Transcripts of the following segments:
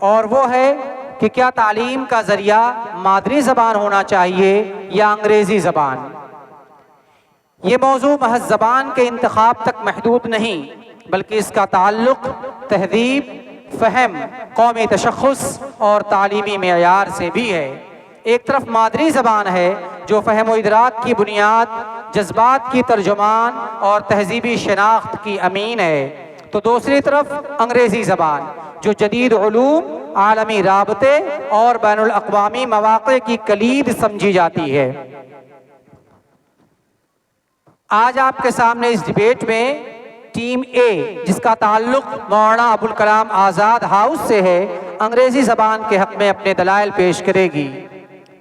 और वो है कि क्या तालीम का ज़रिया मादरी ज़बान होना चाहिए या अंग्रेज़ी ज़बान। ये मौजू महज ज़बान के इंतखाब तक महदूद नहीं, बल्कि इसका ताल्लुक़ तहज़ीब, फ़हम, कौमी तशख़्ख़ुस और तालीमी मेयार से भी है। एक तरफ मादरी ज़बान है जो फ़हम व इदराक की बुनियाद, जज्बात की तर्जुमान और तहज़ीबी शनाख्त की अमीन है, तो दूसरी तरफ अंग्रेज़ी ज़बान जो जदीद उलूम, आलमी राबते और बैनुल अक़वामी मवाक़े की कलीद समझी जाती है। आज आपके सामने इस डिबेट में टीम ए, जिसका ताल्लुक़ मौलाना अबुल कलाम आज़ाद हाउस से है, अंग्रेज़ी ज़बान के हक़ में अपने दलाइल पेश करेगी,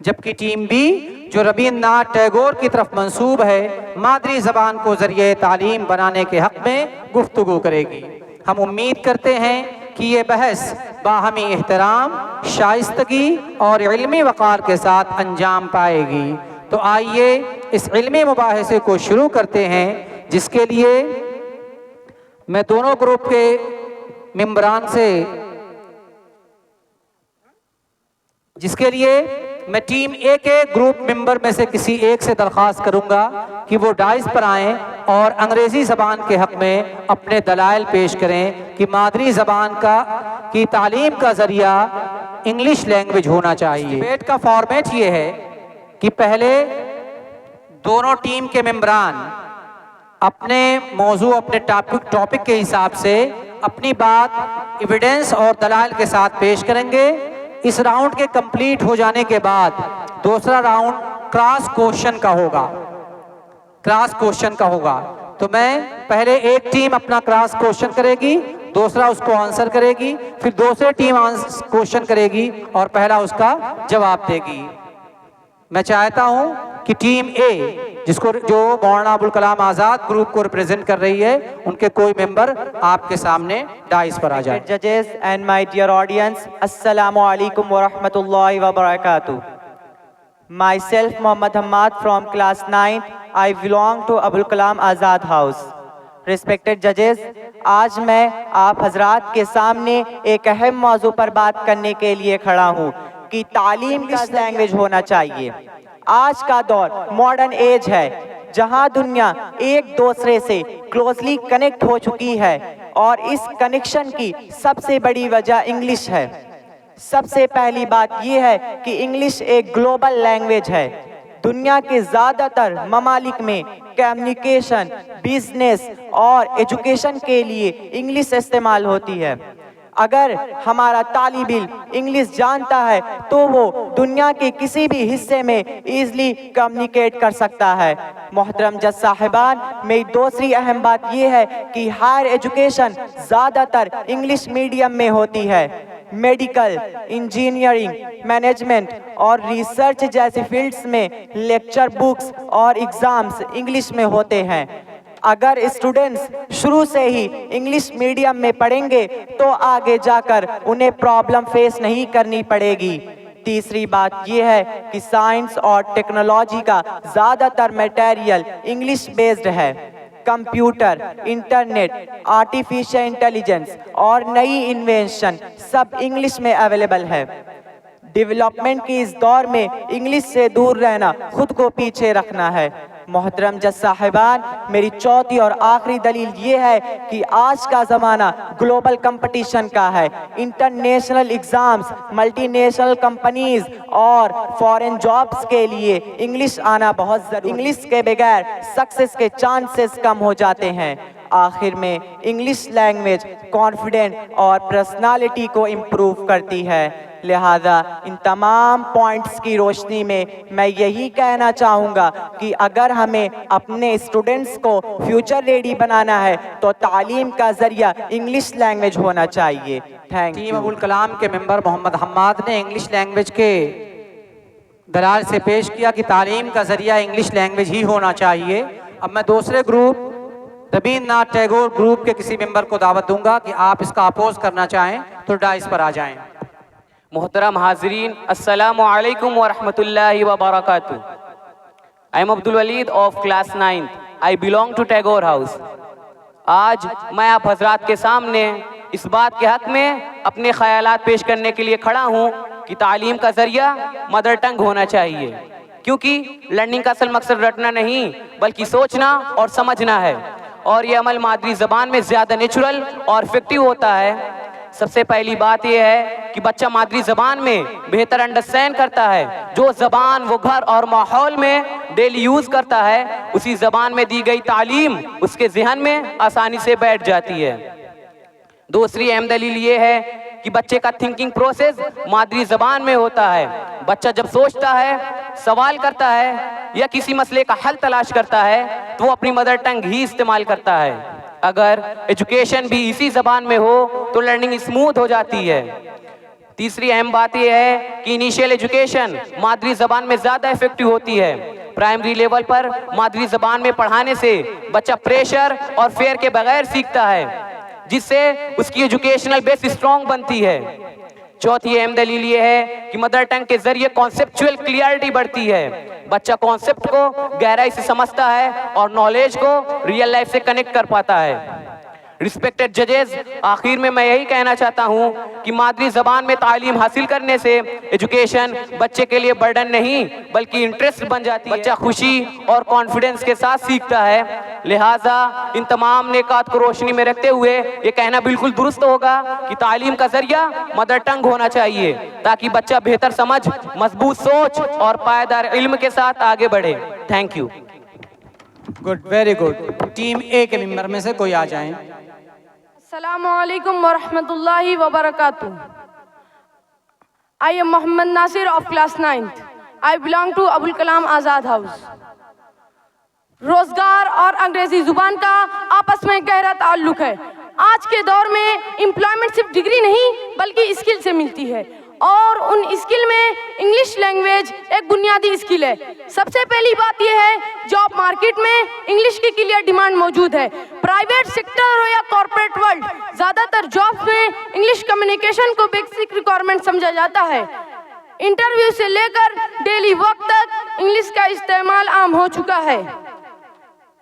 जबकि टीम बी, जो रवींद्रनाथ टैगोर की तरफ मंसूब है, मादरी ज़बान को ज़रिए तालीम बनाने के हक़ में गुफ्तगू करेगी। हम उम्मीद करते हैं कि ये बहस बाहमी एहतराम, शाइस्तगी और इल्मी वक़ार के साथ अंजाम पाएगी। तो आइए इस इल्मी मुबाहिसे को शुरू करते हैं, जिसके लिए मैं दोनों ग्रुप के मेंबरान से मैं टीम ए के ग्रुप मेंबर में से किसी एक से दरख्वास्त करूंगा कि वो डाइस पर आएँ और अंग्रेज़ी ज़बान के हक़ में अपने दलाइल पेश करें कि मादरी ज़बान की तालीम का ज़रिया इंग्लिश लैंग्वेज होना चाहिए। डिबेट का फॉर्मेट ये है कि पहले दोनों टीम के मेंबरान अपने मौजू, अपने टॉपिक के हिसाब से अपनी बात एविडेंस और दलाइल के साथ पेश करेंगे। इस राउंड के कंप्लीट हो जाने के बाद दूसरा राउंड क्रॉस क्वेश्चन का होगा। तो मैं पहले एक टीम अपना क्रॉस क्वेश्चन करेगी, दूसरा उसको आंसर करेगी, फिर दूसरी टीम क्वेश्चन करेगी और पहला उसका जवाब देगी। मैं चाहता हूं कि टीम ए, जो मौलाना अबुल कलाम आज़ाद ग्रुप को रिप्रेजेंट कर रही है, उनके कोई मेंबर आपके सामने डाइस पर आ जाए। जजेस एंड माय डियर ऑडियंस, अस्सलामु अलैकुम व रहमतुल्लाहि व बरकातुहू। Myself Mohammad Hamad from class 9th. I belong to Abul Kalam Azad house. Respected judges, आज मैं आप हजरात के सामने एक अहम मौजू पर बात करने के लिए खड़ा हूँ कि तालीम इंग्लिश लैंग्वेज होना चाहिए। आज का दौर मॉडर्न एज है, जहां दुनिया एक दूसरे से क्लोजली कनेक्ट हो चुकी है और इस कनेक्शन की सबसे बड़ी वजह इंग्लिश है। सबसे पहली बात यह है कि इंग्लिश एक ग्लोबल लैंग्वेज है। दुनिया के ज़्यादातर ममालिक में कम्युनिकेशन, बिजनेस और एजुकेशन के लिए इंग्लिश इस्तेमाल होती है। अगर हमारा तालिब इल्म इंग्लिश जानता है तो वो दुनिया के किसी भी हिस्से में ईज़िली कम्युनिकेट कर सकता है। मोहतरम जज साहिबान, मेरी दूसरी अहम बात यह है कि हायर एजुकेशन ज़्यादातर इंग्लिश मीडियम में होती है। मेडिकल, इंजीनियरिंग, मैनेजमेंट और रिसर्च जैसी फील्ड्स में लेक्चर बुक्स और एग्ज़ाम्स इंग्लिश में होते हैं। अगर स्टूडेंट्स शुरू से ही इंग्लिश मीडियम में पढ़ेंगे तो आगे जाकर उन्हें प्रॉब्लम फेस नहीं करनी पड़ेगी। तीसरी बात यह है कि साइंस और टेक्नोलॉजी का ज़्यादातर मटेरियल इंग्लिश बेस्ड है। कंप्यूटर, इंटरनेट, आर्टिफिशियल इंटेलिजेंस और नई इन्वेंशन सब इंग्लिश में अवेलेबल है। डेवलपमेंट के इस दौर में इंग्लिश से दूर रहना खुद को पीछे रखना है। मोहतरम जज साहिबान, मेरी चौथी और आखिरी दलील ये है कि आज का ज़माना ग्लोबल कंपटीशन का है। इंटरनेशनल एग्ज़ाम्स, मल्टीनेशनल कंपनीज और फॉरेन जॉब्स के लिए इंग्लिश आना बहुत ज़रूरी। इंग्लिश के बगैर सक्सेस के चांसेस कम हो जाते हैं। आखिर में इंग्लिश लैंग्वेज कॉन्फिडेंट और पर्सनालिटी को इम्प्रूव करती है। लिहाजा इन तमाम पॉइंट्स की रोशनी में मैं यही कहना चाहूँगा कि अगर हमें अपने स्टूडेंट्स को फ्यूचर रेडी बनाना है तो तालीम का ज़रिया इंग्लिश लैंग्वेज होना चाहिए। Thank you. Team Abul Kalam के मेंबर मोहम्मद हम्माद ने इंग्लिश लैंग्वेज के दलाल से पेश किया कि तालीम का ज़रिया इंग्लिश लैंग्वेज ही होना चाहिए। अब मैं दूसरे ग्रुप रवींद्रनाथ टैगोर ग्रुप के किसी मेंबर को दावत दूंगा कि आप इसका अपोज करना चाहें तो डाइस पर आ जाएं। मोहतरम हाजरीन, अस्सलामु अलैकुम व रहमतुल्लाहि व बरकातुहू। I am Abdul Walid of class 9th। I belong to Tagore house. आज मैं आप हजरात के सामने इस बात के हक में अपने ख्यालात पेश करने के लिए खड़ा हूँ कि तालीम का जरिया मदर टंग होना चाहिए, क्योंकि लर्निंग का असल मकसद रटना नहीं बल्कि सोचना और समझना है, और ये अमल मादरी ज़बान में ज़्यादा नेचुरल और इफेक्टिव होता है। सबसे पहली बात यह है कि बच्चा मादरी ज़बान में बेहतर अंडरस्टैंड करता है। जो ज़बान वो घर और माहौल में डेली यूज़ करता है, उसी ज़बान में दी गई तालीम उसके ज़हन में आसानी से बैठ जाती है। दूसरी अहम दलील ये है कि बच्चे का थिंकिंग प्रोसेस मादरी ज़बान में होता है। बच्चा जब सोचता है, सवाल करता है या किसी मसले का हल तलाश करता है तो वो अपनी मदर टंग ही इस्तेमाल करता है। अगर एजुकेशन भी इसी ज़बान में हो तो लर्निंग स्मूथ हो जाती है। तीसरी अहम बात यह है कि इनिशियल एजुकेशन मादरी ज़बान में ज़्यादा इफेक्टिव होती है। प्राइमरी लेवल पर मादरी ज़बान में पढ़ाने से बच्चा प्रेशर और फेयर के बगैर सीखता है, जिससे उसकी एजुकेशनल बेस स्ट्रॉन्ग बनती है। चौथी अहम दलील ये है कि मदर टंग के जरिए कॉन्सेप्चुअल क्लियरिटी बढ़ती है। बच्चा कॉन्सेप्ट को गहराई से समझता है और नॉलेज को रियल लाइफ से कनेक्ट कर पाता है। रिस्पेक्टेड जजेस, आखिर में मैं यही कहना चाहता हूँ कि मादरी ज़बान में तालीम हासिल करने से एजुकेशन बच्चे के लिए बर्डन नहीं बल्कि इंटरेस्ट बन जाती है। बच्चा खुशी और कॉन्फिडेंस के साथ सीखता है। लिहाजा इन तमाम नेकात को रोशनी में रखते हुए ये कहना बिल्कुल दुरुस्त होगा कि तालीम का जरिया मदर टंग होना चाहिए, ताकि बच्चा बेहतर समझ, मजबूत सोच और पायदार इल्म के साथ आगे बढ़े। Thank you. Good, very good. Team A के मेंबर में से कोई आ जाएं। Assalamualaikum warahmatullahi wabarakatuh. I am Mohammad Nasir of class 9th. I belong to Abul Kalam Azad House. रोजगार और अंग्रेजी जुबान का आपस में गहरा ताल्लुक है। आज के दौर में एम्प्लॉयमेंट सिर्फ डिग्री नहीं बल्कि स्किल से मिलती है, और उन स्किल में इंग्लिश लैंग्वेज एक बुनियादी स्किल है। सबसे पहली बात यह है, जॉब मार्केट में इंग्लिश की क्लियर डिमांड मौजूद है। प्राइवेट सेक्टर हो या कॉर्पोरेट वर्ल्ड, ज़्यादातर जॉब्स में इंग्लिश कम्युनिकेशन को बेसिक रिक्वायरमेंट समझा जाता है। इंटरव्यू से लेकर डेली वर्क तक इंग्लिश का इस्तेमाल आम हो चुका है।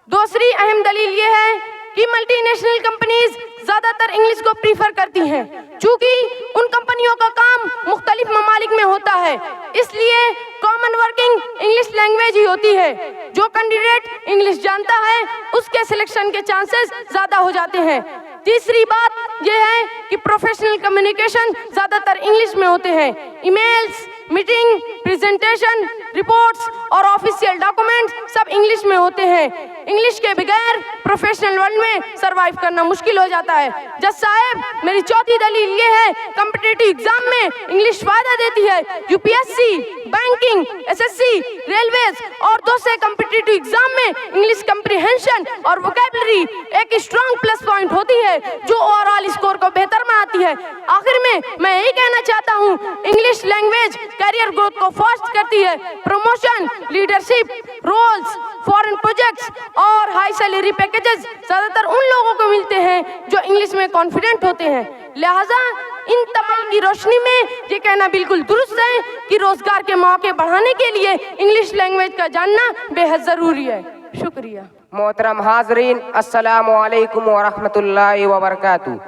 दूसरी अहम दलील ये है कि मल्टीनेशनल कंपनीज ज़्यादातर इंग्लिश को प्रीफर करती हैं, चूँकि उन कंपनियों का काम मुख्तलिफ ममालिक में होता है, इसलिए कॉमन वर्किंग इंग्लिश लैंग्वेज ही होती है। जो कैंडिडेट इंग्लिश जानता है उसके सिलेक्शन के चांसेस ज़्यादा हो जाते हैं। तीसरी बात यह है कि प्रोफेशनल कम्युनिकेशन ज़्यादातर इंग्लिश में होते हैं। ईमेल्स, मीटिंग, प्रेजेंटेशन, रिपोर्ट्स और ऑफिशियल डॉक्यूमेंट्स सब इंग्लिश में होते हैं। इंग्लिश के बगैर प्रोफेशनल वर्ल्ड में सरवाइव करना मुश्किल हो जाता है। जज साहब, मेरी चौथी दलील ये है, कॉम्पिटिटिव एग्जाम में इंग्लिश फायदा देती है। यूपीएससी, बैंकिंग, एसएससी, रेलवेज और दूसरे कॉम्पिटिटिव एग्जाम में इंग्लिश कम्प्रिहेंशन और वोकैबुलरी एक स्ट्रॉन्ग प्लस पॉइंट होती है जो ओवरऑल स्कोर को बेहतर बनाती है। आखिर में मैं यही कहना चाहता हूँ, इंग्लिश लैंग्वेज करियर ग्रोथ को फास्ट करती है। Promotion, leadership roles, foreign projects और हाई सैलरी पैकेजेस ज़्यादातर उन लोगों को मिलते हैं जो इंग्लिश में कॉन्फिडेंट होते हैं। लिहाजा इन तमाम की रोशनी में ये कहना बिल्कुल दुरुस्त है कि रोजगार के मौके बढ़ाने के लिए इंग्लिश लैंग्वेज का जानना बेहद ज़रूरी है। शुक्रिया। मोहतरम हाजरीन, अस्सलामु अलैकुम वरहमतुल्लाहि वबरकातुहू।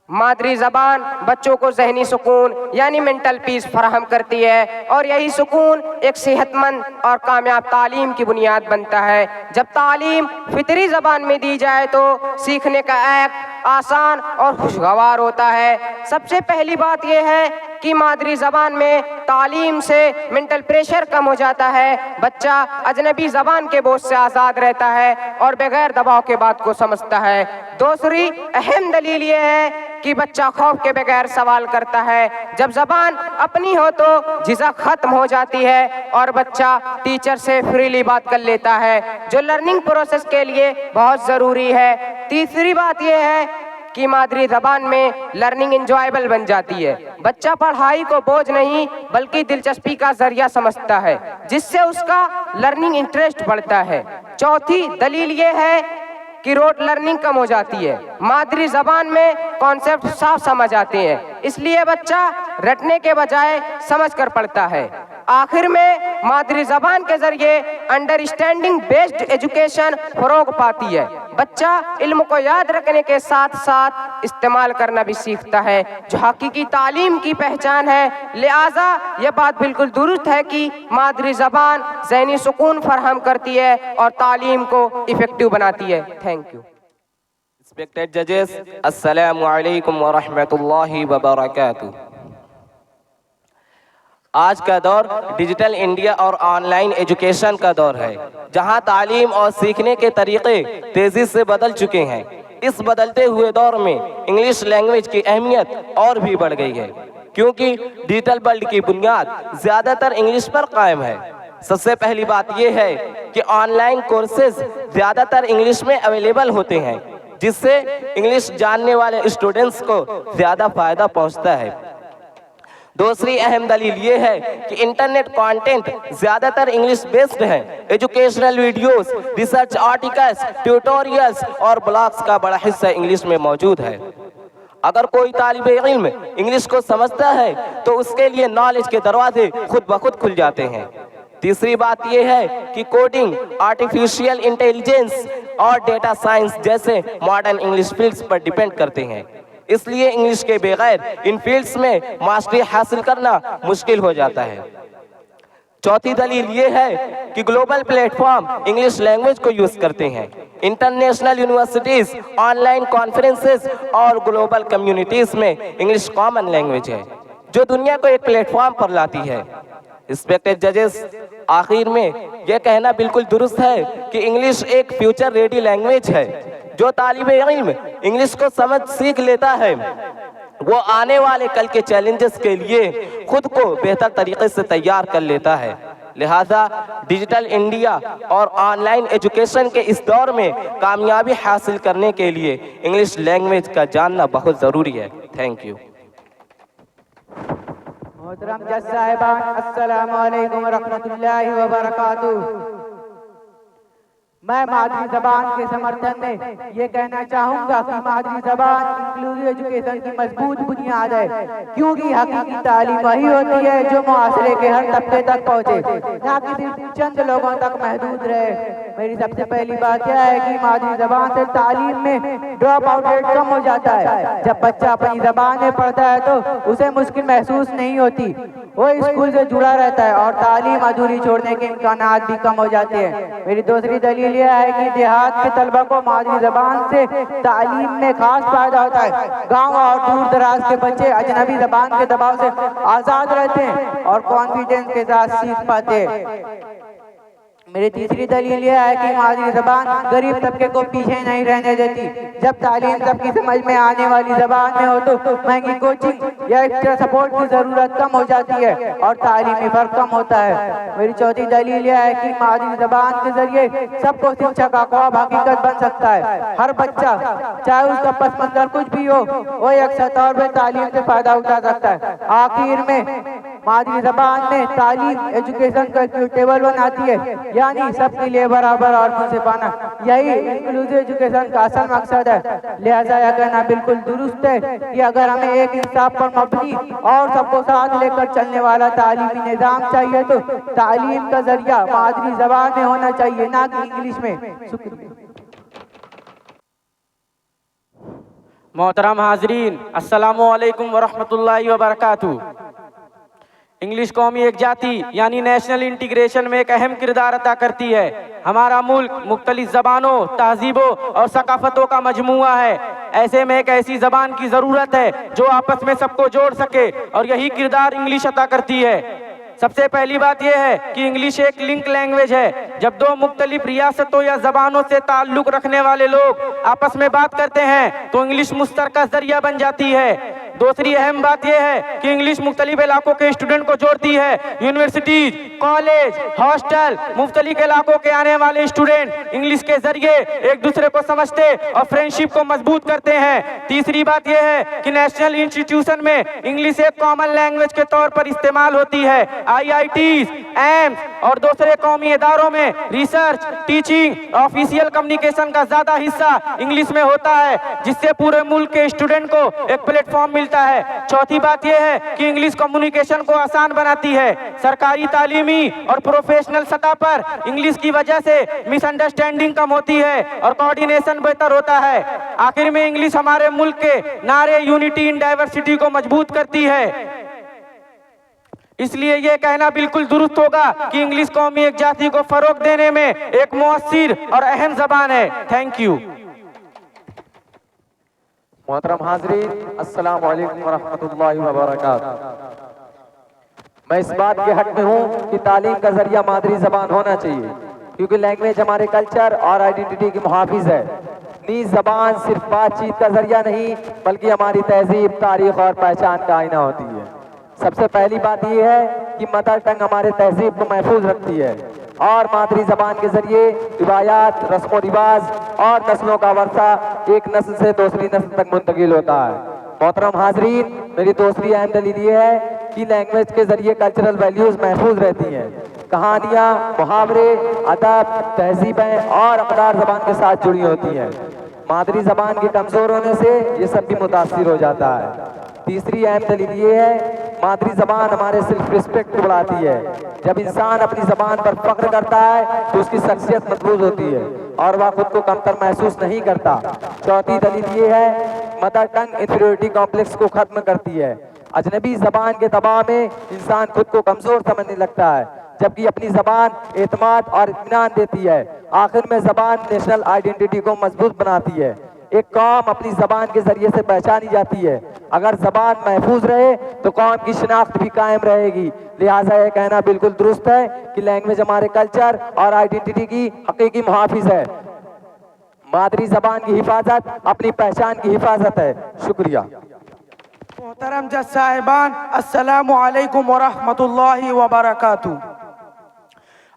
मादरी ज़बान बच्चों को ज़हनी सुकून यानी मेंटल पीस फराहम करती है, और यही सुकून एक सेहतमंद और कामयाब तालीम की बुनियाद बनता है। जब तालीम फितरी ज़बान में दी जाए तो सीखने का एक्ट आसान और खुशगवार होता है। सबसे पहली बात यह है कि मादरी ज़बान में तालीम से मेंटल प्रेशर कम हो जाता है। बच्चा अजनबी ज़बान के बोझ से आज़ाद रहता है और बगैर दबाव के बात को समझता है। दूसरी अहम दलील ये है कि बच्चा खौफ के बगैर सवाल करता है। जब ज़बान अपनी हो तो झिझक खत्म हो जाती है और बच्चा टीचर से फ्रीली बात कर लेता है, जो लर्निंग प्रोसेस के लिए बहुत ज़रूरी है। तीसरी बात यह है कि मादरी ज़बान में लर्निंग इंजॉयबल बन जाती है। बच्चा पढ़ाई को बोझ नहीं बल्कि दिलचस्पी का जरिया समझता है, जिससे उसका लर्निंग इंटरेस्ट बढ़ता है। चौथी दलील ये है कि रोट लर्निंग कम हो जाती है। मादरी ज़बान में कॉन्सेप्ट साफ समझ आते हैं, इसलिए बच्चा रटने के बजाय समझ कर पढ़ता है। आखिर में मादरी ज़बान के जरिए अंडरस्टैंडिंग बेस्ड एजुकेशन फ़रोग़ पाती है। बच्चा इल्म को याद रखने के साथ साथ इस्तेमाल करना भी सीखता है, जो हकीकी तालीम की पहचान है। लिहाजा यह बात बिल्कुल दुरुस्त है कि मादरी ज़बान ज़हनी सुकून फराहम करती है और तालीम को इफ़ेक्टिव बनाती है। Thank you. Respected judges, Assalamu alaikum wa rahmatullahi wa barakatuh। आज का दौर डिजिटल इंडिया और ऑनलाइन एजुकेशन का दौर है, जहां तालीम और सीखने के तरीके तेजी से बदल चुके हैं। इस बदलते हुए दौर में इंग्लिश लैंग्वेज की अहमियत और भी बढ़ गई है, क्योंकि डिजिटल वर्ल्ड की बुनियाद ज़्यादातर इंग्लिश पर कायम है। सबसे पहली बात यह है कि ऑनलाइन कोर्सेज ज़्यादातर इंग्लिश में अवेलेबल होते हैं, जिससे इंग्लिश जानने वाले स्टूडेंट्स को ज़्यादा फायदा पहुंचता है। दूसरी अहम दलील ये है कि इंटरनेट कंटेंट ज़्यादातर इंग्लिश बेस्ड है। Educational videos, research articles, tutorials और ब्लॉग्स का बड़ा हिस्सा इंग्लिश में मौजूद है। अगर कोई तालिब इल्म इंग्लिश को समझता है तो उसके लिए नॉलेज के दरवाजे खुद ब खुद खुल जाते हैं। तीसरी बात यह है कि कोडिंग, आर्टिफिशियल इंटेलिजेंस और डेटा साइंस जैसे मॉडर्न इंग्लिश फील्ड्स पर डिपेंड करते हैं, इसलिए इंग्लिश के बगैर इन फील्ड्स में मास्टरी हासिल करना मुश्किल हो जाता है। चौथी दलील ये है कि ग्लोबल प्लेटफॉर्म इंग्लिश लैंग्वेज को यूज करते हैं। इंटरनेशनल यूनिवर्सिटीज, ऑनलाइन कॉन्फ्रेंसेस और ग्लोबल कम्युनिटीज में इंग्लिश कॉमन लैंग्वेज है, जो दुनिया को एक प्लेटफॉर्म पर लाती है। रिस्पेक्टेड जजेस, आखिर में यह कहना बिल्कुल दुरुस्त है कि इंग्लिश एक फ्यूचर रेडी लैंग्वेज है। जो तालिब इल्म इंग्लिश को समझ सीख लेता है, वो आने वाले कल के चैलेंजेस के लिए खुद को बेहतर तरीके से तैयार कर लेता है। लिहाजा डिजिटल इंडिया और ऑनलाइन एजुकेशन के इस दौर में कामयाबी हासिल करने के लिए इंग्लिश लैंग्वेज का जानना बहुत ज़रूरी है। Thank you. मोहतरम जज साहिबान, अस्सलामु अलैकुम रहमतुल्लाहि व बरकातुहू। मैं मादरी ज़बान के समर्थन में ये कहना चाहूँगा कि मादरी ज़बान इंक्लूसिव एजुकेशन की मजबूत बुनियाद है, क्योंकि हकीकी तालीम वही होती है जो मुआशरे के हर तबके तक पहुँचे, ना कि सिर्फ चंद लोगों तक महदूद रहे। मेरी सबसे पहली बात यह है कि मादरी ज़बान से तालीम में ड्रॉप आउट रेट कम हो जाता है। जब बच्चा अपनी ज़बान में पढ़ता है तो उसे मुश्किल महसूस नहीं होती, वो स्कूल से जुड़ा रहता है और तालीम अधूरी छोड़ने के इम्कानात भी कम हो जाते हैं। मेरी दूसरी दलील यह है कि देहात के तलबा को मादरी ज़बान से तालीम में खास फायदा होता है। गांव और दूर दराज के बच्चे अजनबी ज़बान के दबाव से आज़ाद रहते हैं और कॉन्फिडेंस के साथ सीख पाते हैं। मेरी तीसरी दलील यह है कि मादरी ज़बान गरीब तबके को पीछे नहीं रहने देती। जब तालीम सबकी समझ में आने वाली ज़बान में हो तो महंगी कोचिंग या एक्स्ट्रा सपोर्ट की ज़रूरत कम हो जाती है और तालीमी फ़र्क कम होता है। मेरी चौथी दलील यह है कि मादरी ज़बान के जरिए सबको शिक्षा का ख्वाब हकीकत बन सकता है। हर बच्चा, चाहे उसका पस मंज़र कुछ भी हो, वो यकसा तौर पर तालीम से फ़ायदा उठा सकता है। आखिर में मादरी ज़बान में तालीम एजुकेशन को इक्विटेबल बनाती है, यानी सबके लिए बराबर और मुंसिफाना। यही इंक्लूसिव एजुकेशन का असल मकसद है। लिहाजा यह कहना बिल्कुल दुरुस्त है कि अगर हमें एक इंसाफ पर मबनी और सबको साथ लेकर चलने वाला तालीमी निज़ाम चाहिए तो तालीम का जरिया मादरी ज़बान में होना चाहिए, ना कि इंग्लिश में। शुक्रिया। मोहतरम हाजरीन, अस्सलामु अलैकुम वरहमतुल्लाहि वबरकातुहू। इंग्लिश कौमी एक जाति यानी नेशनल इंटीग्रेशन में एक अहम किरदार अदा करती है। हमारा मुल्क मुख्तलिफ ज़बानों, तहजीबों और सकाफ़तों का मजमुआ है। ऐसे में एक ऐसी ज़बान की ज़रूरत है जो आपस में सबको जोड़ सके, और यही किरदार इंग्लिश अदा करती है। सबसे पहली बात यह है कि इंग्लिश एक लिंक लैंग्वेज है। जब दो मुख्तलिफ रियासतों या ज़बानों से ताल्लुक़ रखने वाले लोग आपस में बात करते हैं तो इंग्लिश मुश्तरका ज़रिया बन जाती है। दूसरी अहम बात यह है कि इंग्लिश मुख्तलिफ इलाकों के स्टूडेंट को जोड़ती है। यूनिवर्सिटीज, कॉलेज, हॉस्टल, मुख्तलिफ इलाकों के आने वाले स्टूडेंट इंग्लिश के जरिए एक दूसरे को समझते और फ्रेंडशिप को मजबूत करते हैं। तीसरी बात यह है कि नेशनल इंस्टीट्यूशन में इंग्लिश एक कॉमन लैंग्वेज के तौर पर इस्तेमाल होती है। IITs, एम्स और दूसरे कौमी इदारों में रिसर्च, टीचिंग, ऑफिशियल कम्युनिकेशन का ज्यादा हिस्सा इंग्लिश में होता है, जिससे पूरे मुल्क के स्टूडेंट को एक प्लेटफॉर्म मिलता मिलता है। चौथी बात यह है कि इंग्लिश कम्युनिकेशन को आसान बनाती है। सरकारी, तालीमी और प्रोफेशनल सतह पर इंग्लिश की वजह से मिसअंडरस्टैंडिंग कम होती है और कोऑर्डिनेशन बेहतर होता है। आखिर में इंग्लिश हमारे मुल्क के नारे यूनिटी इन डाइवर्सिटी को मजबूत करती है। इसलिए यह कहना बिल्कुल दुरुस्त होगा कि इंग्लिश कौमी एक जाति को फरोग देने में एक मुअस्सिर और अहम जबान है। Thank you. मोहतरम हाज़रीन, अस्सलाम वालेकुम वरहमतुल्लाहि वबरकातुहू। मैं इस बात के हक में हूँ कि तालीम का जरिया मादरी जबान होना चाहिए, क्योंकि लैंग्वेज हमारे कल्चर और आइडेंटिटी की मुहाफिज है। नीज जबान सिर्फ बातचीत का जरिया नहीं, बल्कि हमारी तहजीब, तारीख और पहचान का आईना होती है। सबसे पहली बात यह है कि मदर टंग हमारे तहजीब को महफूज रखती है और मादरी जबान के जरिए रिवायात, रस्म रिवाज और नस्लों का वर्षा एक नस्ल से दूसरी नस्ल तक मुंतकिल होता है। मोहतरम हाजरीन, मेरी दूसरी अहम दलील ये है कि लैंग्वेज के जरिए कल्चरल वैल्यूज महफूज रहती हैं। कहानियाँ, मुहावरे, अदब, तहजीबें और अक़दार जबान के साथ जुड़ी होती हैं। मादरी जबान के कमज़ोर होने से ये सब भी मुतासिर हो जाता है। तीसरी अहम दलील ये है, मादरी जबान हमारे सेल्फ रिस्पेक्ट को बढ़ाती है। जब इंसान अपनी जबान पर फख्र करता है तो उसकी शख्सियत मजबूत होती है और वह खुद को कमतर महसूस नहीं करता। चौथी दलील ये है, मदर टंग इंफीरियरिटी कॉम्प्लेक्स को खत्म करती है। अजनबी जबान के दबाव में इंसान खुद को कमजोर समझने लगता है, जबकि अपनी जबान एतमाद और इत्मीनान देती है। आखिर में जबान नेशनल आइडेंटिटी को मजबूत बनाती है। एक कौम अपनी जबान के जरिए से पहचानी जाती है। अगर जबान महफूज रहे तो कौम की शिनाख्त भी कायम रहेगी। लिहाजा यह कहना बिल्कुल दुरुस्त है कि लैंग्वेज हमारे कल्चर और आइडेंटिटी की हकीकी मुहाफिज है। मादरी जबान की हिफाजत अपनी पहचान की हिफाजत है। शुक्रिया। मोहतरम जज साहिबान, अस्सलामु अलैकुम वरहमतुल्लाहि वबरकातुहू।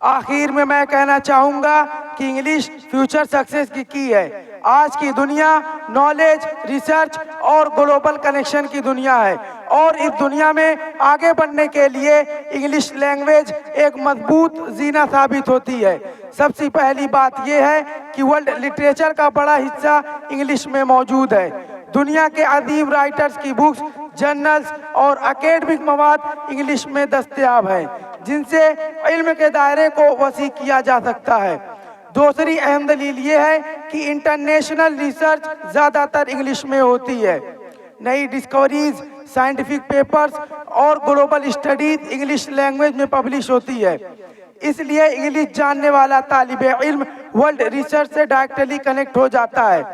आखिर में मैं कहना चाहूँगा कि इंग्लिश फ्यूचर सक्सेस की है। आज की दुनिया नॉलेज, रिसर्च और ग्लोबल कनेक्शन की दुनिया है और इस दुनिया में आगे बढ़ने के लिए इंग्लिश लैंग्वेज एक मजबूत जीना साबित होती है। सबसे पहली बात यह है कि वर्ल्ड लिटरेचर का बड़ा हिस्सा इंग्लिश में मौजूद है। दुनिया के अदीब राइटर्स की बुक्स, जर्नल्स और एकेडमिक मवाद इंग्लिश में दस्तयाब है, जिनसे इल्म के दायरे को वसी किया जा सकता है। दूसरी अहम दलील ये है कि इंटरनेशनल रिसर्च ज़्यादातर इंग्लिश में होती है। नई डिस्कवरीज, साइंटिफिक पेपर्स और ग्लोबल स्टडीज इंग्लिश लैंग्वेज में पब्लिश होती है। इसलिए इंग्लिश जानने वाला तालिबे इल्म वर्ल्ड रिसर्च से डायरेक्टली कनेक्ट हो जाता है।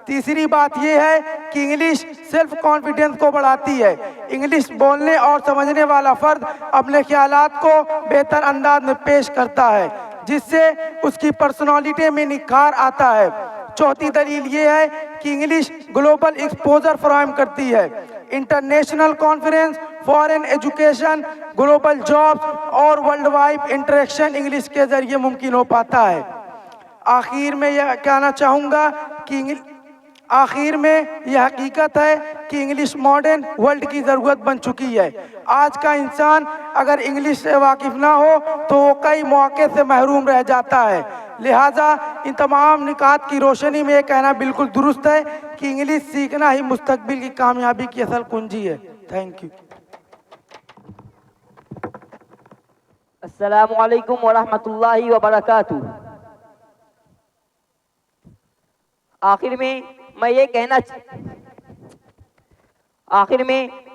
तीसरी बात यह है कि इंग्लिश सेल्फ कॉन्फिडेंस को बढ़ाती है। इंग्लिश बोलने और समझने वाला फर्द अपने ख्यालात को बेहतर अंदाज में पेश करता है, जिससे उसकी पर्सनालिटी में निखार आता है। चौथी दलील ये है कि इंग्लिश ग्लोबल एक्सपोजर फराहम करती है। International conference, foreign education, global jobs और वर्ल्ड वाइड इंटरेक्शन इंग्लिश के जरिए मुमकिन हो पाता है। आखिर में यह कहना चाहूँगा कि यह हकीकत है कि इंग्लिश मॉडर्न वर्ल्ड की ज़रूरत बन चुकी है। आज का इंसान अगर इंग्लिश से वाकिफ़ ना हो तो वो कई मौके से महरूम रह जाता है। लिहाजा इन तमाम निकात की रोशनी में ये कहना बिल्कुल दुरुस्त है कि इंग्लिश सीखना ही मुस्तकबिल की कामयाबी की असल कुंजी है। Thank you. अस्सलामु अलैकुम वरहमतुल्लाहि वबरकातुहू। आखिर में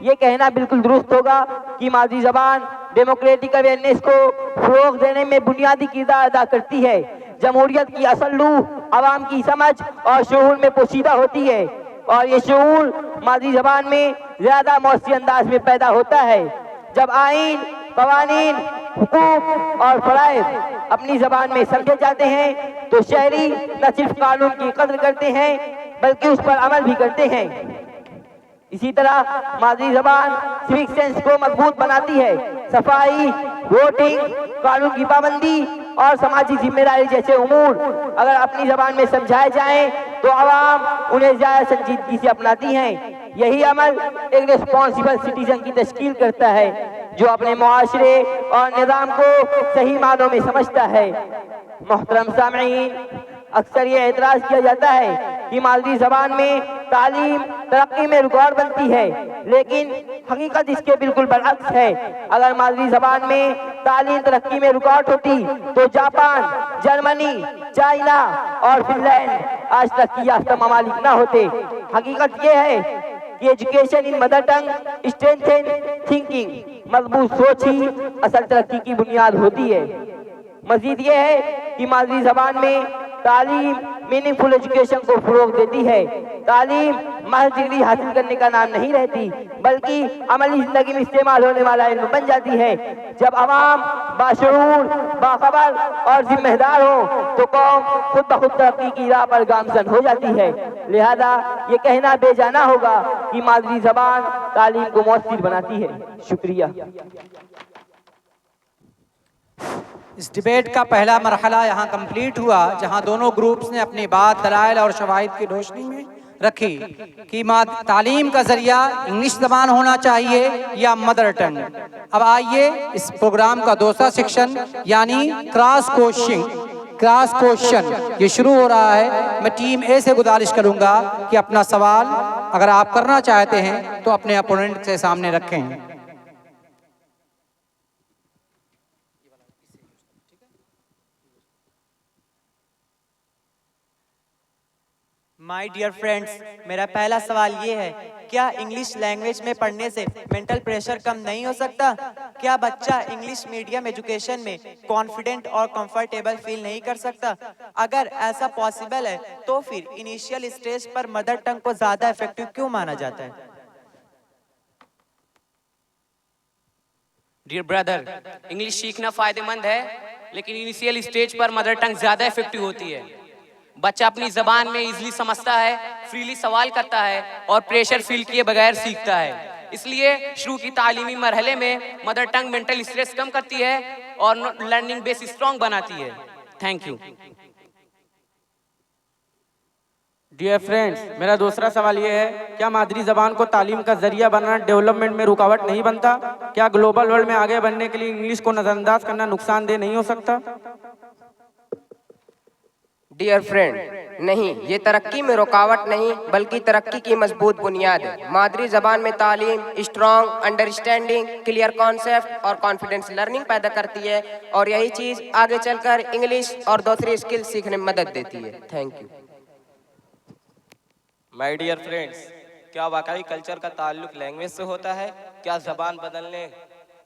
ये कहना बिल्कुल दुरुस्त होगा कि मादरी ज़बान डेमोक्रेटिक अवेयरनेस को फ़रोग़ देने में बुनियादी किरदार अदा करती है। जमहूरियत की असल रूह आवाम की समझ और शऊर में पोशीदा होती है और ये शऊर मादरी ज़बान में ज़्यादा मौसी अंदाज में पैदा होता है। जब आइन, कवानीन, हुकूक और फ़राइज़ अपनी ज़बान में समझे जाते हैं तो शहरी न सिर्फ कानून की कद्र करते हैं बल्कि उस पर अमल भी करते हैं। इसी तरह मादरी ज़बान सिविक सेंस को मजबूत बनाती है। सफाई, वोटिंग, कानून की पाबंदी और समाजी जिम्मेदारी जैसे उमूर अगर अपनी ज़बान में समझाए जाएं तो आवाम उन्हें ज़्यादा संजीदगी से अपनाती हैं। यही अमल एक रिस्पॉन्सिबल सिटीजन की तश्कील करता है जो अपने मुआशरे और निज़ाम को सही मानों में समझता है। मोहतरम सामईन, अक्सर ये एतराज़ किया जाता है कि मादरी ज़बान में तालीम तरक्की में रुकावट बनती है, लेकिन हकीकत इसके बिल्कुल बरअक्स है। अगर मादरी जबान में तालीम तरक्की में रुकावट होती तो जापान, जर्मनी, चाइना और फिनलैंड आज तरक्की याफ्ता ममालिक न होते। हकीकत यह है कि education in mother tongue strengthen thinking, मजबूत सोच ही असल तरक्की की बुनियाद होती है। मजीद ये है कि मादरी जबान में तालीम मीनिंगफुल एजुकेशन को फरोग देती है। तालीम महज डिग्री हासिल करने का नाम नहीं रहती, बल्कि अमली जिंदगी में इस्तेमाल होने वाला इल्म बन जाती है। जब अवाम बाशऊर, बाखबर और जिम्मेदार हो तो कौम खुद ब खुद तरक्की की राह पर गामजन हो जाती है। लिहाजा ये कहना बेजाना होगा कि मादरी जबान तालीम को मौसर बनाती है। शुक्रिया। इस डिबेट का पहला मरहला यहाँ कंप्लीट हुआ, जहाँ दोनों ग्रुप्स ने अपनी बात दलाइल और शवाहिद की रोशनी में रखी कि तालीम का जरिया इंग्लिश ज़बान होना चाहिए या मदर टंग। अब आइए इस प्रोग्राम का दूसरा सेक्शन यानी क्रॉस क्वेश्चन ये शुरू हो रहा है। मैं टीम ए से गुजारिश करूंगा कि अपना सवाल अगर आप करना चाहते हैं तो अपने अपोनेंट के सामने रखें। माय डियर फ्रेंड्स, मेरा पहला सवाल ये है, क्या इंग्लिश लैंग्वेज में पढ़ने से मेंटल प्रेशर कम नहीं हो सकता? क्या बच्चा इंग्लिश मीडियम एजुकेशन में कॉन्फिडेंट और कंफर्टेबल फील नहीं कर सकता? अगर ऐसा पॉसिबल है तो फिर इनिशियल स्टेज पर मदर टंग को ज्यादा इफेक्टिव क्यों माना जाता है? डियर ब्रदर, इंग्लिश सीखना फायदेमंद है, लेकिन इनिशियल स्टेज पर मदर टंग ज्यादा इफेक्टिव होती है। बच्चा अपनी जबान में इजीली समझता है, फ्रीली सवाल करता है और प्रेशर फील किए बगैर सीखता है। इसलिए शुरू की तालीमी मरहले में मदर टंग मेंटल स्ट्रेस कम करती है और लर्निंग बेस स्ट्रॉन्ग बनाती है। Thank you. डियर फ्रेंड्स, मेरा दूसरा सवाल ये है, क्या मादरी जबान को तालीम का जरिया बनाना डेवलपमेंट में रुकावट नहीं बनता? क्या ग्लोबल वर्ल्ड में आगे बढ़ने के लिए इंग्लिश को नजरअंदाज करना नुकसानदेह नहीं हो सकता? डियर फ्रेंड, नहीं, ये तरक्की में रुकावट नहीं बल्कि तरक्की की मजबूत बुनियाद है। मादरी जबान में तालीम स्ट्रॉन्ग अंडरस्टैंडिंग, क्लियर कॉन्सेप्ट और कॉन्फिडेंस लर्निंग पैदा करती है और यही चीज़ आगे चलकर इंग्लिश और दूसरी स्किल सीखने में मदद देती है। Thank you. My dear friends, क्या वाकई कल्चर का ताल्लुक लैंग्वेज से होता है? क्या जबान बदलने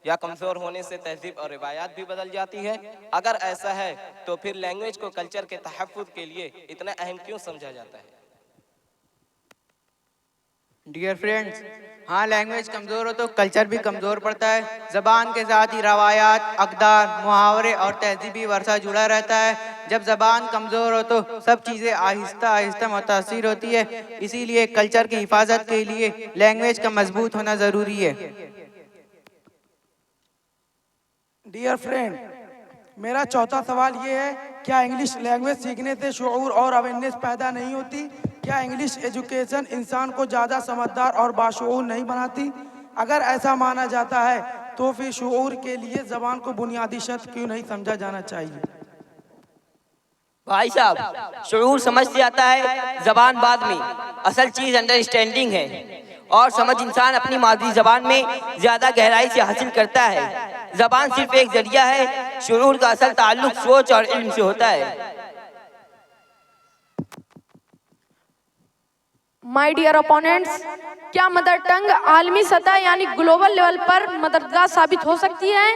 या कमज़ोर होने से तहजीब और रिवायात भी बदल जाती है? अगर ऐसा है तो फिर लैंग्वेज को कल्चर के तहफ़्फ़ुज़ के लिए इतना अहम क्यों समझा जाता है? डियर फ्रेंड्स, हाँ, लैंग्वेज कमज़ोर हो तो कल्चर भी कमज़ोर पड़ता है। ज़बान के साथ ही रवायात, अक़दार, मुहावरे और तहजीबी वर्सा जुड़ा रहता है। जब ज़बान कमज़ोर हो तो सब चीज़ें आहिस्ता आहिस्ता मुतासिर होती है। इसीलिए कल्चर की हिफाजत के लिए लैंग्वेज का मजबूत होना ज़रूरी है। डियर फ्रेंड, मेरा चौथा सवाल ये है, क्या इंग्लिश लैंग्वेज सीखने से शऊर और अवेयरनेस पैदा नहीं होती? क्या इंग्लिश एजुकेशन इंसान को ज़्यादा समझदार और बाशऊर नहीं बनाती? अगर ऐसा माना जाता है तो फिर शऊर के लिए ज़बान को बुनियादी शर्त क्यों नहीं समझा जाना चाहिए? भाई साहब, शऊर समझ से आता है, ज़बान बाद में। असल चीज़ अंडरस्टैंडिंग है और समझ इंसान अपनी मादरी ज़बान में ज़्यादा गहराई से हासिल करता है। ज़बान सिर्फ एक जरिया है, शऊर का असल ताल्लुक सोच और इल्म से होता है। माय डियर ओपोनेंट्स, क्या मदर टंग आलमी सतह यानी ग्लोबल लेवल पर मददगार साबित हो सकती है?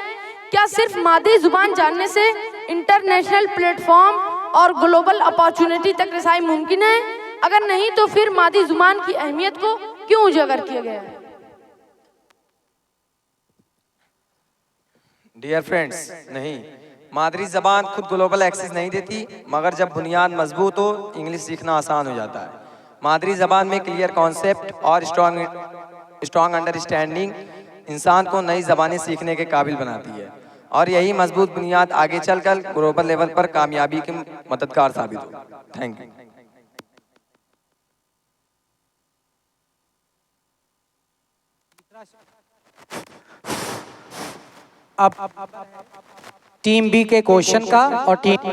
क्या सिर्फ मादरी जुबान जानने से इंटरनेशनल प्लेटफॉर्म और ग्लोबल अपॉर्चुनिटी तक रसाई मुमकिन है? अगर नहीं तो फिर मादरी जुबान की अहमियत को क्यों उजागर किया गया है? डियर फ्रेंड्स, नहीं, मादरी ज़बान खुद ग्लोबल एक्सेस नहीं देती, मगर जब बुनियाद मजबूत हो इंग्लिश सीखना आसान हो जाता है। मादरी ज़बान में क्लियर कॉन्सेप्ट और स्ट्रॉन्ग अंडरस्टैंडिंग इंसान को नई ज़बानें सीखने के काबिल बनाती है और यही मजबूत बुनियाद आगे चलकर ग्लोबल लेवल पर कामयाबी के मददगार साबित हो। Thank you. अब टीम बी के क्वेश्चन का और टीम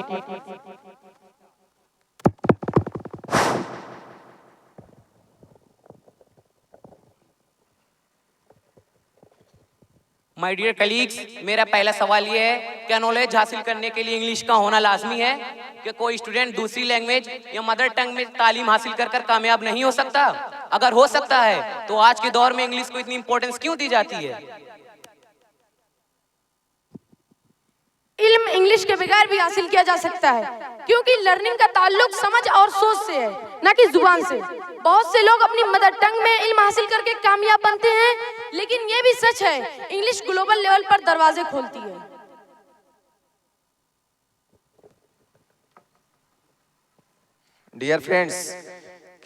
माय डियर कलीग्स, मेरा पहला सवाल ये है, क्या नॉलेज हासिल करने के लिए इंग्लिश का होना लाजमी है? कि कोई स्टूडेंट दूसरी लैंग्वेज या मदर टंग में तालीम हासिल कर कामयाब नहीं हो सकता? अगर हो सकता है तो आज के दौर में इंग्लिश को इतनी इंपॉर्टेंस क्यों दी जाती है? इल्म इंग्लिश के बगैर भी हासिल किया जा सकता है, क्योंकि लर्निंग का ताल्लुक समझ और सोच से है, न कि जुबान से। बहुत से लोग अपनी मदर टंग में इल्म हासिल करके कामयाब बनते हैं, लेकिन ये भी सच है, इंग्लिश ग्लोबल लेवल पर दरवाजे खोलती है। डियर फ्रेंड्स,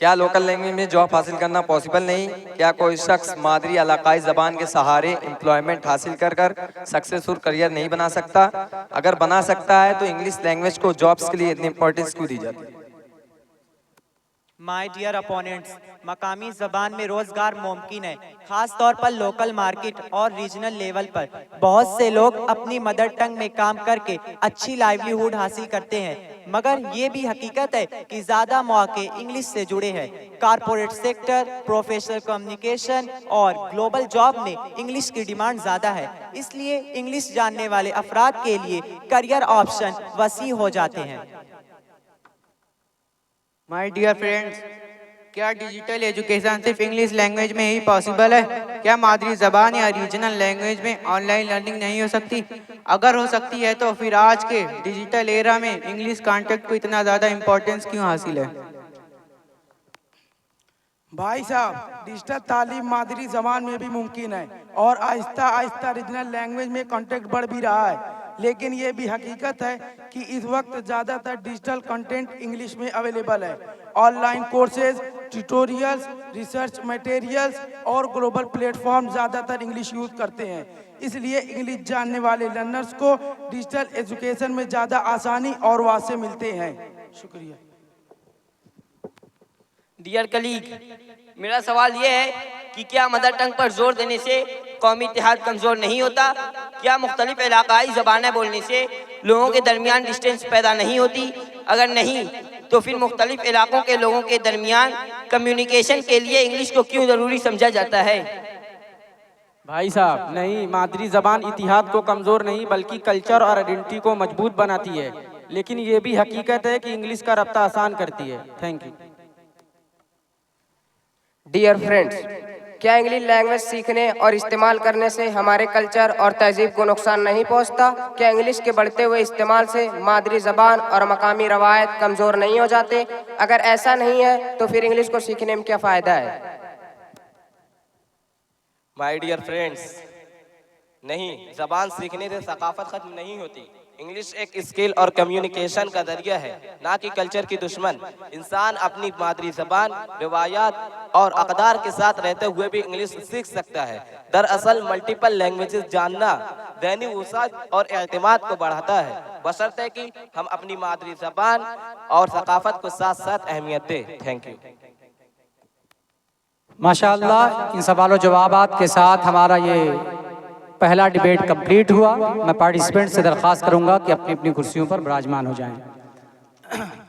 क्या लोकल लैंग्वेज में जॉब हासिल करना पॉसिबल नहीं? क्या कोई शख्स मादरी इलाकाई ज़बान के सहारे एम्प्लॉयमेंट हासिल कर सक्सेसफुल करियर नहीं बना सकता? अगर बना सकता है तो इंग्लिश लैंग्वेज को जॉब्स के लिए इतनी इंपॉर्टेंस क्यों दी जाती है? माय डियर अपोनेंट्स, मकामी ज़बान में रोज़गार मुमकिन है, ख़ास तौर पर लोकल मार्केट और रीजनल लेवल पर। बहुत से लोग अपनी मदर टंग में काम करके अच्छी लाइवलीहुड हासिल करते हैं, मगर ये भी हकीकत है कि ज़्यादा मौके इंग्लिश से जुड़े हैं। कारपोरेट सेक्टर, प्रोफेशनल कम्युनिकेशन और ग्लोबल जॉब में इंग्लिश की डिमांड ज़्यादा है, इसलिए इंग्लिश जानने वाले अफराद के लिए करियर ऑप्शन वसी हो जाते हैं। माय डियर फ्रेंड्स, क्या डिजिटल एजुकेशन सिर्फ इंग्लिश लैंग्वेज में ही पॉसिबल है? क्या मादरी ज़बान या रीजनल लैंग्वेज में ऑनलाइन लर्निंग नहीं हो सकती? अगर हो सकती है तो फिर आज के डिजिटल एरा में इंग्लिश कॉन्टेक्ट को इतना ज़्यादा इम्पोर्टेंस क्यों हासिल है? भाई साहब, डिजिटल तालीम मादरी ज़बान में भी मुमकिन है और आहिस्ता आहिस्ता रीजनल लैंग्वेज में कॉन्टेक्ट बढ़ भी रहा है, लेकिन ये भी हकीकत है कि इस वक्त ज़्यादातर डिजिटल कंटेंट इंग्लिश में अवेलेबल है। Online courses, tutorials, research materials और ग्लोबल प्लेटफॉर्म ज़्यादातर इंग्लिश यूज़ करते हैं, इसलिए इंग्लिश जानने वाले लर्नर्स को डिजिटल एजुकेशन में ज़्यादा आसानी और वासे मिलते हैं। शुक्रिया। डियर कलीग, मेरा सवाल ये है कि क्या मदर टंग पर जोर देने से कौमी इत्तेहाद कमज़ोर नहीं होता? क्या मुख्तलिफ इलाकाई ज़बानें बोलने से लोगों के दरमियान डिस्टेंस पैदा नहीं होती? अगर नहीं तो फिर मुख्तलिफ इलाकों के लोगों के दरमियान कम्युनिकेशन के लिए इंग्लिश को क्यों ज़रूरी समझा जाता है? भाई साहब, नहीं, मादरी ज़बान इतिहाद को कमज़ोर नहीं बल्कि कल्चर और आइडेंटिटी को मजबूत बनाती है, लेकिन ये भी हकीकत है कि इंग्लिश का रब्ता आसान करती है। Thank you. डियर फ्रेंड्स, क्या इंग्लिश लैंग्वेज सीखने और इस्तेमाल करने से हमारे कल्चर और तहजीब को नुकसान नहीं पहुंचता? क्या इंग्लिश के बढ़ते हुए इस्तेमाल से मादरी ज़बान और मकामी रवायत कमज़ोर नहीं हो जाते? अगर ऐसा नहीं है तो फिर इंग्लिश को सीखने में क्या फ़ायदा है? माय डियर फ्रेंड्स, नहीं, ज़बान सीखने से सकाफत ख़त्म नहीं होती। इंग्लिश एक स्किल और कम्युनिकेशन का जरिया है, ना कि कल्चर की दुश्मन। इंसान अपनी मादरी ज़बान, रिवायात और अक़दार के साथ रहते हुए भी इंग्लिश सीख सकता है। दरअसल मल्टीपल लैंग्वेजेस जानना ज़हनी वसात और एतमाद को बढ़ाता है, बशर्ते कि हम अपनी मादरी ज़बान और सकाफत को साथ साथ अहमियत दें। Thank you. माशाअल्लाह, इन सवालों जवाबात के साथ हमारा ये पहला डिबेट कंप्लीट हुआ। मैं पार्टिसिपेंट से दरख्वास्त करूंगा कि अपनी अपनी कुर्सियों पर विराजमान हो जाएं।